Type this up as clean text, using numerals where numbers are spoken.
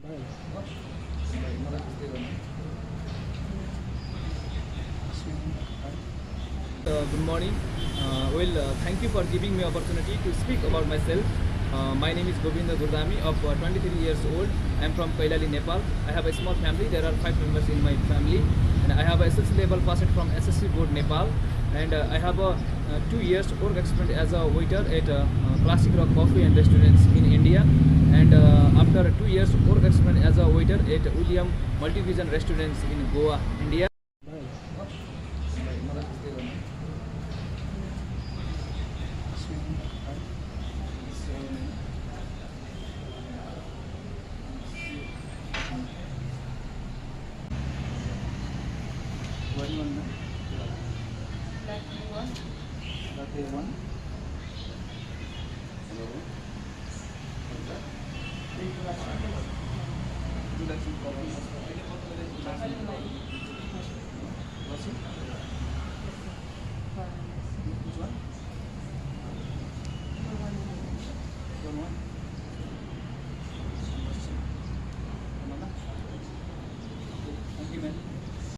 Good morning. Thank you for giving me opportunity to speak about myself. My name is Govind of 23 years old. I am from Kailali, Nepal. I have a small family. There are 5 members in my family, and I have a SSC level passed from SSC board Nepal. And I have a 2 years work experience as a waiter at Classic Rock Coffee and Restaurants in India. And after 2 years work experience as a waiter at William Multivision Restaurants in Goa, India. What do you want? Latte one. Hello. Two lakhs in coffee.